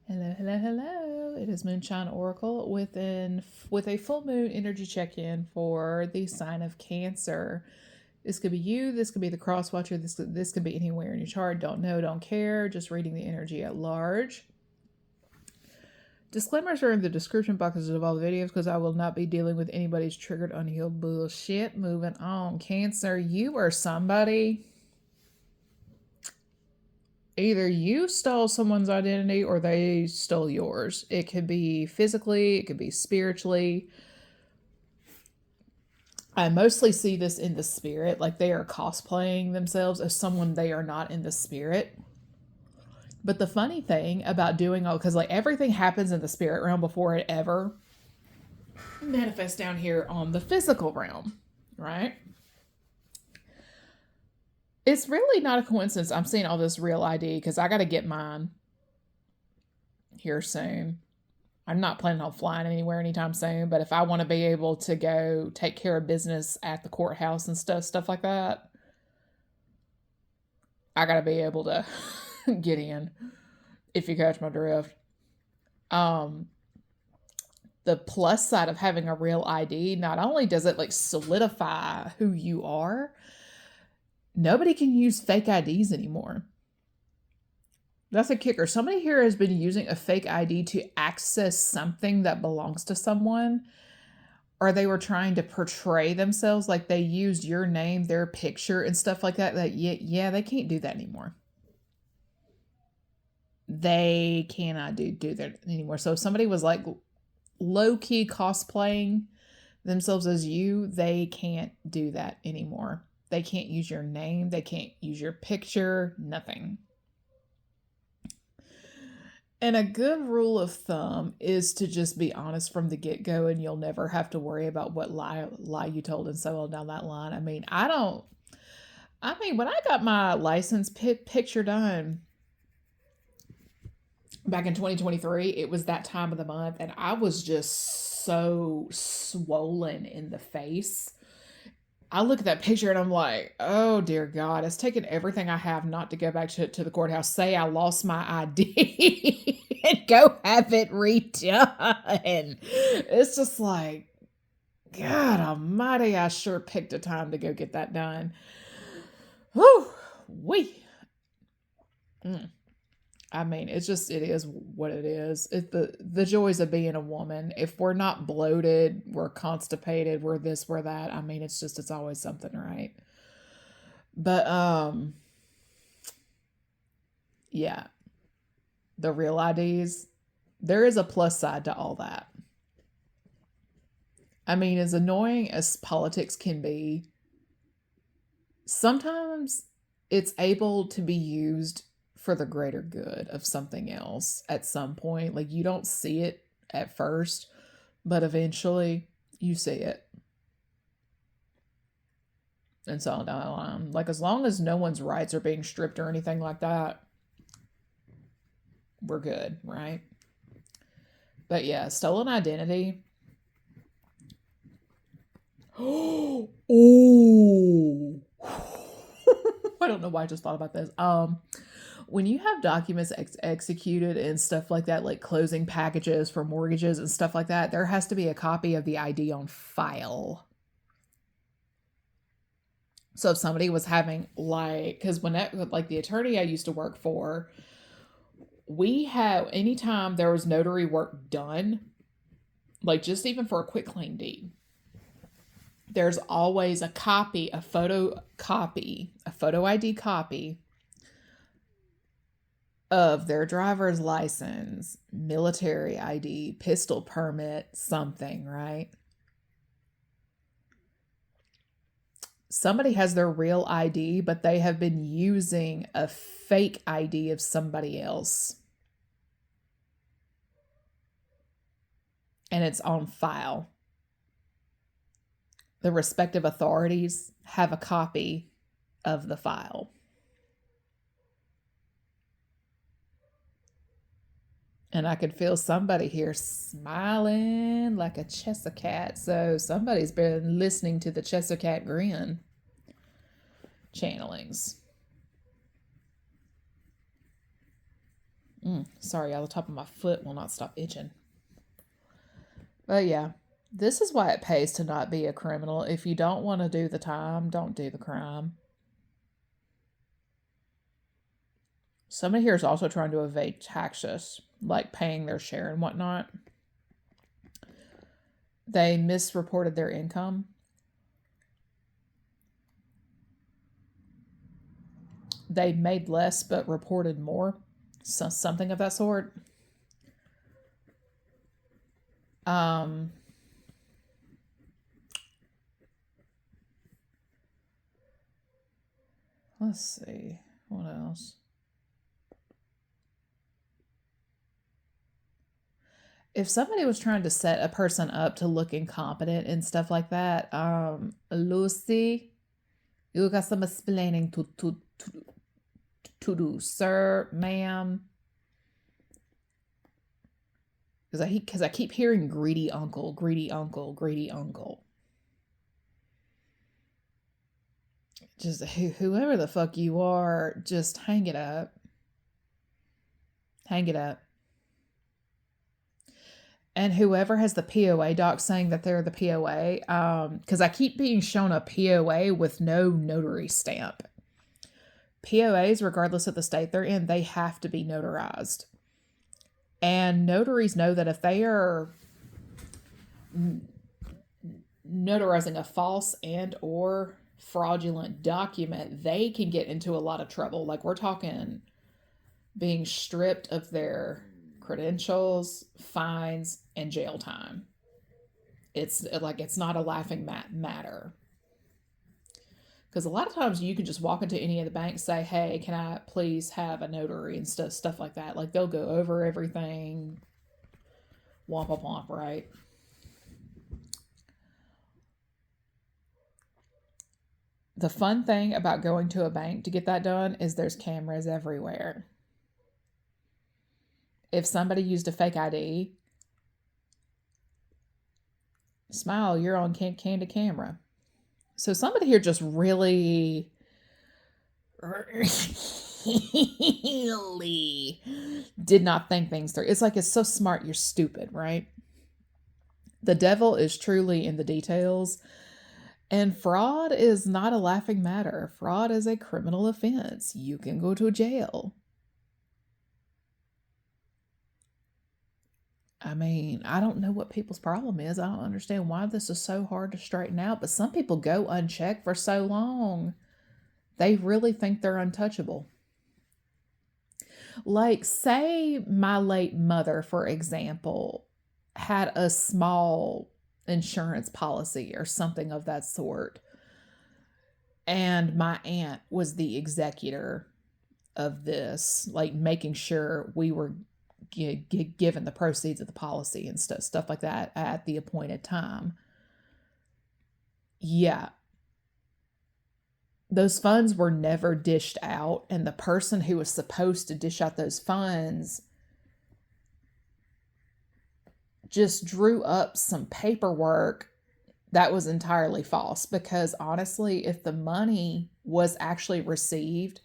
Hello, hello, hello. It is Moonshine Oracle with a full moon energy check-in for the sign of Cancer. This could be you, this could be the cross watcher, this could be anywhere in your chart. Don't know, don't care, just reading the energy at large. Disclaimers are in the description boxes of all the videos because I will not be dealing with anybody's triggered unhealed bullshit. Moving on. Cancer, you are somebody. Either you stole someone's identity or they stole yours. It could be physically, it could be spiritually. I mostly see this in the spirit, like they are cosplaying themselves as someone they are not in the spirit. But the funny thing about doing all, because like everything happens in the spirit realm before it ever manifests down here on the physical realm, right? It's really not a coincidence I'm seeing all this real ID because I got to get mine here soon. I'm not planning on flying anywhere anytime soon, but if I want to be able to go take care of business at the courthouse and stuff like that, I got to be able to get in, if you catch my drift. The plus side of having a real ID, not only does it like solidify who you are, nobody can use fake IDs anymore. That's a kicker. Somebody here has been using a fake ID to access something that belongs to someone, or they were trying to portray themselves like they used your name, their picture, and stuff like that. That yeah, they can't do that anymore. They cannot do that anymore. So if somebody was like low key cosplaying themselves as you, they can't do that anymore. They can't use your name, they can't use your picture, nothing. And a good rule of thumb is to just be honest from the get go, and you'll never have to worry about what lie you told and so on down that line. I mean, when I got my license picture done back in 2023, it was that time of the month, and I was just so swollen in the face. I look at that picture and I'm like, oh dear God, it's taken everything I have not to go back to the courthouse, say I lost my ID, and go have it redone. It's just like, God almighty, I sure picked a time to go get that done. Whew, wee. Mm. I mean, it is what it is. It's the joys of being a woman. If we're not bloated, we're constipated, we're this, we're that. I mean, it's always something, right? But yeah, the real IDs, there is a plus side to all that. I mean, as annoying as politics can be, sometimes it's able to be used for the greater good of something else at some point. Like you don't see it at first, but eventually you see it. And so down the line. Like as long as no one's rights are being stripped or anything like that, we're good, right? But yeah, stolen identity. Oh, I don't know why I just thought about this. When you have documents executed and stuff like that, like closing packages for mortgages and stuff like that, there has to be a copy of the ID on file. So if somebody was having like, because when that, like the attorney I used to work for, we have anytime there was notary work done, like just even for a quick claim deed, there's always a copy, a photo copy, a photo ID copy of their driver's license, military ID, pistol permit, something, right? Somebody has their real ID, but they have been using a fake ID of somebody else. And it's on file. The respective authorities have a copy of the file. And I could feel somebody here smiling like a Cheshire cat. So somebody's been listening to the Cheshire cat grin channelings. Sorry, the top of my foot will not stop itching. But yeah, this is why it pays to not be a criminal. If you don't want to do the time, don't do the crime. Somebody here is also trying to evade taxes, like paying their share and whatnot. They misreported their income. They made less but reported more. So, something of that sort. Let's see. What else? If somebody was trying to set a person up to look incompetent and stuff like that, Lucy, you got some explaining to do, sir, ma'am. Because I keep hearing greedy uncle, greedy uncle, greedy uncle. Just whoever the fuck you are, just hang it up. Hang it up. And whoever has the POA doc saying that they're the POA, because I keep being shown a POA with no notary stamp. POAs, regardless of the state they're in, they have to be notarized. And notaries know that if they are notarizing a false and or fraudulent document, they can get into a lot of trouble. Like, we're talking being stripped of their credentials, fines, and jail time. It's not a laughing matter. Because a lot of times you can just walk into any of the banks, say, hey, can I please have a notary, and stuff like that. Like, they'll go over everything. Womp womp, right? The fun thing about going to a bank to get that done is there's cameras everywhere. If somebody used a fake ID, smile, you're on candid camera. So somebody here just really did not think things through. It's like, it's so smart, you're stupid, right? The devil is truly in the details. And fraud is not a laughing matter. Fraud is a criminal offense. You can go to jail. I mean, I don't know what people's problem is. I don't understand why this is so hard to straighten out, but some people go unchecked for so long. They really think they're untouchable. Like, say my late mother, for example, had a small insurance policy or something of that sort, and my aunt was the executor of this, like making sure we were given the proceeds of the policy and stuff like that at the appointed time. Yeah, those funds were never dished out, and the person who was supposed to dish out those funds just drew up some paperwork that was entirely false. Because honestly, if the money was actually received,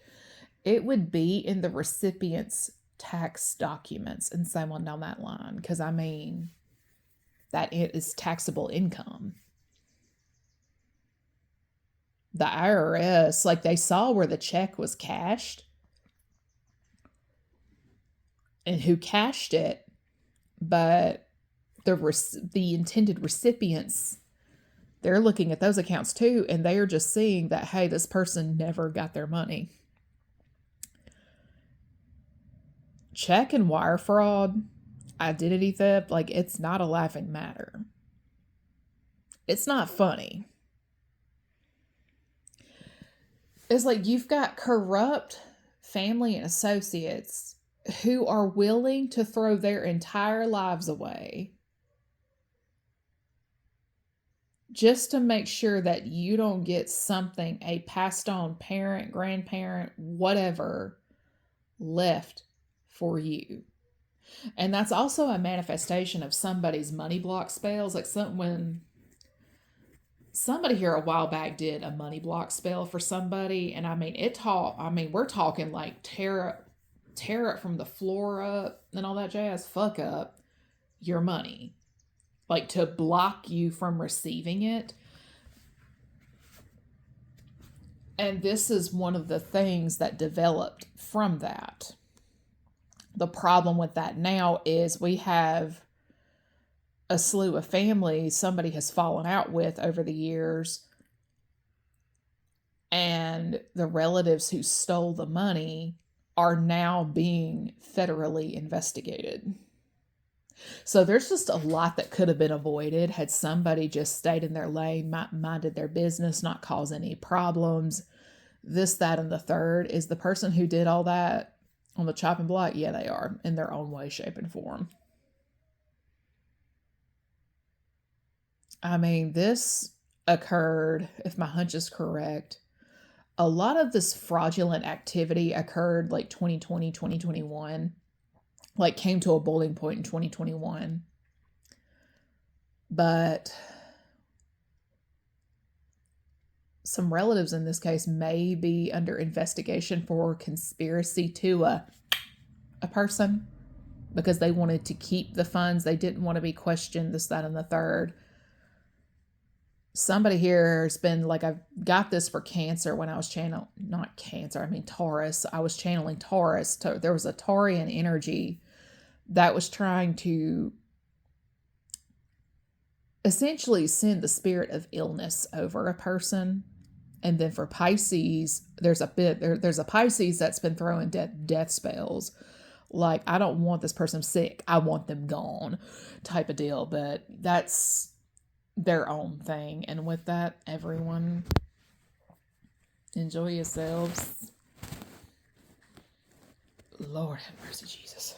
it would be in the recipient's tax documents and so on down that line. Because I mean, that it is taxable income. The IRS, like, they saw where the check was cashed and who cashed it, but the intended recipients, they're looking at those accounts too, and they are just seeing that, hey, this person never got their money. Check and wire fraud, identity theft, like, it's not a laughing matter. It's not funny. It's like, you've got corrupt family and associates who are willing to throw their entire lives away just to make sure that you don't get something, a passed on parent, grandparent, whatever, left for you. And that's also a manifestation of somebody's money block spells. Like, when somebody here a while back did a money block spell for somebody, and I mean, we're talking like tear it from the floor up and all that jazz, fuck up your money, like to block you from receiving it. And this is one of the things that developed from that. The problem with that now is we have a slew of families somebody has fallen out with over the years, and the relatives who stole the money are now being federally investigated. So there's just a lot that could have been avoided had somebody just stayed in their lane, minded their business, not cause any problems. This, that, and the third. Is the person who did all that on the chopping block? Yeah, they are, in their own way, shape, and form. I mean, this occurred, if my hunch is correct, a lot of this fraudulent activity occurred like 2020, 2021, like came to a boiling point in 2021. But some relatives in this case may be under investigation for conspiracy to a person because they wanted to keep the funds. They didn't want to be questioned, this, that, and the third. Somebody here has been like, I've got this for Cancer when I was not Cancer, I mean Taurus. I was channeling Taurus. There was a Taurian energy that was trying to essentially send the spirit of illness over a person. And then for Pisces, there's a Pisces that's been throwing death spells. Like, I don't want this person sick, I want them gone type of deal. But that's their own thing. And with that, everyone, enjoy yourselves. Lord have mercy, Jesus.